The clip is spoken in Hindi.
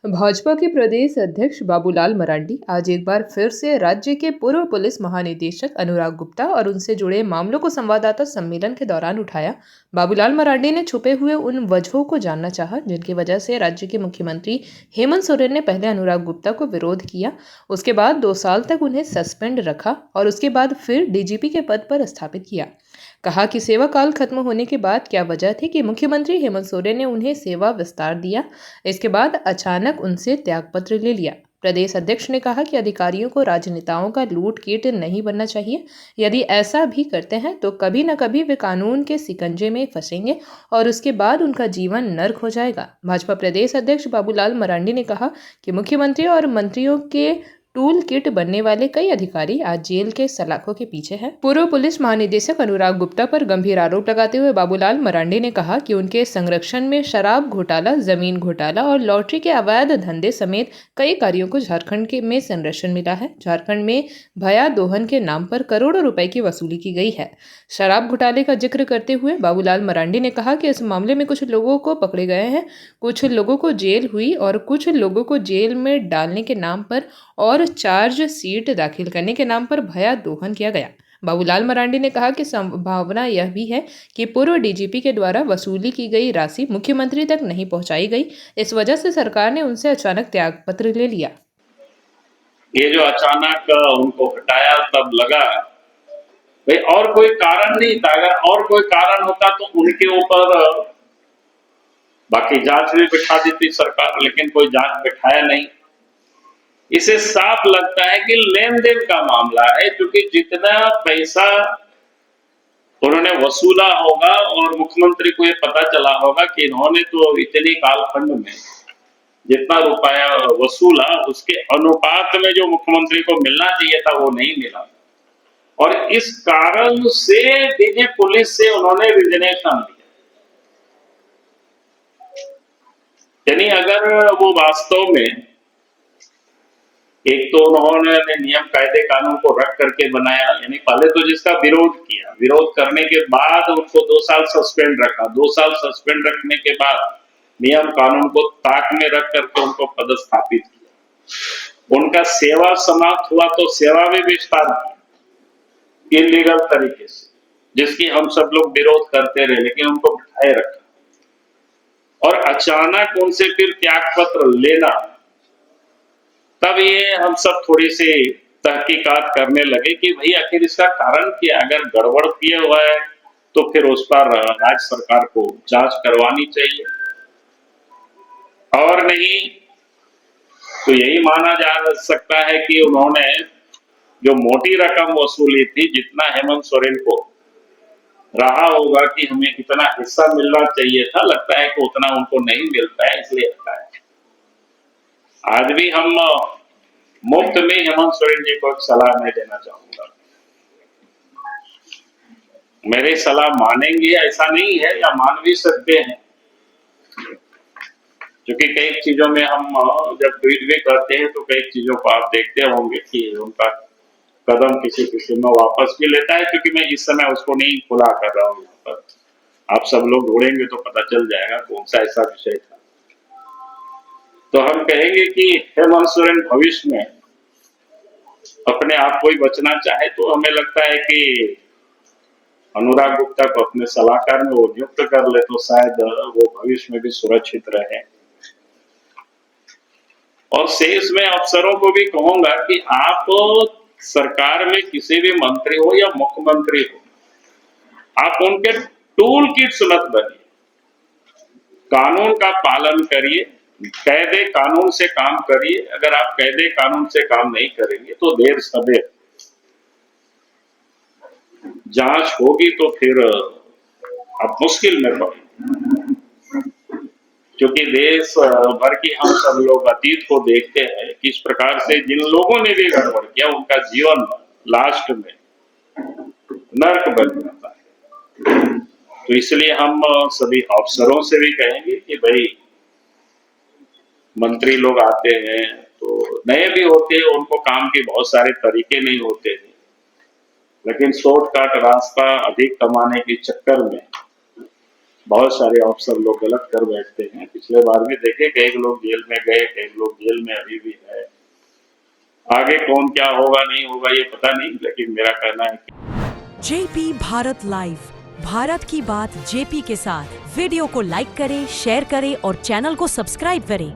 भाजपा के प्रदेश अध्यक्ष बाबूलाल मरांडी आज एक बार फिर से राज्य के पूर्व पुलिस महानिदेशक अनुराग गुप्ता और उनसे जुड़े मामलों को संवाददाता सम्मेलन के दौरान उठाया। बाबूलाल मरांडी ने छुपे हुए उन वजहों को जानना चाहा जिनकी वजह से राज्य के मुख्यमंत्री हेमंत सोरेन ने पहले अनुराग गुप्ता को विरोध किया, उसके बाद 2 साल तक उन्हें सस्पेंड रखा और उसके बाद फिर डीजीपी के पद पर स्थापित किया। कहा कि सेवा काल खत्म होने के बाद क्या वजह थी कि मुख्यमंत्री हेमंत सोरेन ने उन्हें सेवा विस्तार दिया, इसके बाद अचानक उनसे त्यागपत्र ले लिया। प्रदेश अध्यक्ष ने कहा कि अधिकारियों को राजनेताओं का लूट कीट नहीं बनना चाहिए। यदि ऐसा भी करते हैं तो कभी न कभी वे कानून के सिकंजे में फंसेंगे और उसके बाद उनका जीवन नर्क हो जाएगा। भाजपा प्रदेश अध्यक्ष बाबूलाल मरांडी ने कहा कि मुख्यमंत्री और मंत्रियों के टूल किट बनने वाले कई अधिकारी आज जेल के सलाखों के पीछे हैं। पूर्व पुलिस महानिदेशक अनुराग गुप्ता पर गंभीर आरोप लगाते हुए बाबूलाल मरांडी ने कहा कि उनके संरक्षण में शराब घोटाला, जमीन घोटाला और लॉटरी के अवैध धंधे समेत कई कार्यों को झारखंड के में संरक्षण मिला है। झारखंड में भया दोहन के नाम पर करोड़ों रुपए की वसूली की गई है। शराब घोटाले का जिक्र करते हुए बाबूलाल मरांडी ने कहा कि इस मामले में कुछ लोगों को पकड़े गए हैं, कुछ लोगों को जेल हुई और कुछ लोगों को जेल में डालने के नाम पर और चार्ज शीट दाखिल करने के नाम पर भया दोहन किया गया। बाबूलाल मरांडी ने कहा कि संभावना यह भी है कि पूर्व डीजीपी के द्वारा वसूली की गई राशि मुख्यमंत्री तक नहीं पहुंचाई गई, इस वजह से सरकार ने उनसे अचानक त्यागपत्र ले लिया। ये जो अचानक उनको हटाया तब लगा भाई और कोई कारण नहीं था। अगर और कोई कारण होता तो उनके ऊपर बाकी जांच भी बिठा दी थी सरकार, लेकिन कोई जांच बिठाया नहीं। इसे साफ लगता है कि लेन देन का मामला है, क्योंकि जितना पैसा उन्होंने वसूला होगा और मुख्यमंत्री को ये पता चला होगा कि इन्होंने तो इतनी कालखंड में जितना रुपया वसूला उसके अनुपात में जो मुख्यमंत्री को मिलना चाहिए था वो नहीं मिला, और इस कारण से डीजी पुलिस से उन्होंने रिजनेशन लिया। यानी अगर वो वास्तव में एक तो उन्होंने नियम कायदे कानून को रख करके बनाया, यानी पहले तो जिसका विरोध किया, विरोध करने के बाद उनको 2 साल सस्पेंड रखा, 2 साल सस्पेंड रखने के बाद नियम कानून को ताक में रख करके उनको पदस्थापित किया। उनका सेवा समाप्त हुआ तो सेवा में विस्तार किया इलीगल तरीके से, जिसकी हम सब लोग विरोध करते रहे, लेकिन उनको बिठाए रखा। और अचानक उनसे फिर त्यागपत्र लेना, तब ये हम सब थोड़ी सी तहकीकात करने लगे कि भाई आखिर इसका कारण क्या। अगर गड़बड़ किया हुआ है तो फिर उस पर राज्य सरकार को जांच करवानी चाहिए, और नहीं तो यही माना जा सकता है कि उन्होंने जो मोटी रकम वसूली थी, जितना हेमंत सोरेन को रहा होगा कि हमें इतना हिस्सा मिलना चाहिए था, लगता है कि उतना उनको नहीं मिलता है, इसलिए हटाया। आज भी हम मुफ्त में हेमंत सोरेन जी को एक सलाह मैं देना चाहूंगा। मेरी सलाह मानेंगे ऐसा नहीं है, या मान भी सकते हैं, क्योंकि कई चीजों में हम जब ट्वीट भी करते हैं तो कई चीजों को आप देखते होंगे कि उनका कदम किसी किसी में वापस भी लेता है, क्योंकि मैं इस समय उसको नहीं खुला कर रहा हूँ। पर आप सब लोग ढूंढेंगे तो पता चल जाएगा कौन सा ऐसा विषय था। तो हम कहेंगे कि हेमंत सोरेन भविष्य में अपने आप को ही बचना चाहे तो हमें लगता है कि अनुराग गुप्ता को अपने सलाहकार में वो नियुक्त कर ले तो शायद वो भविष्य में भी सुरक्षित रहे। और शेष में अफसरों को भी कहूंगा कि आप सरकार में किसी भी मंत्री हो या मुख्यमंत्री हो, आप उनके टूल किट्स मत बनिए। कानून का पालन करिए, कायदे कानून से काम करिए। अगर आप कायदे कानून से काम नहीं करेंगे तो देर सवेर जांच होगी तो फिर आप मुश्किल में पड़ेंगे, क्योंकि देश भर की हम सब लोग अतीत को देखते हैं कि इस प्रकार से जिन लोगों ने भी गड़बड़ किया उनका जीवन लास्ट में नर्क बन जाता है। तो इसलिए हम सभी अफसरों से भी कहेंगे कि भाई मंत्री लोग आते हैं तो नए भी होते हैं, उनको काम के बहुत सारे तरीके नहीं होते हैं, लेकिन शॉर्टकट रास्ता अधिक कमाने के चक्कर में बहुत सारे अफसर लोग गलत कर बैठते हैं। पिछले बार भी देखे, कई लोग जेल में गए, कई लोग जेल में अभी भी है। आगे कौन क्या होगा नहीं होगा ये पता नहीं, लेकिन मेरा कहना है कि जेपी भारत लाइव, भारत की बात जेपी के साथ। वीडियो को लाइक करें, शेयर करें और चैनल को सब्सक्राइब करें।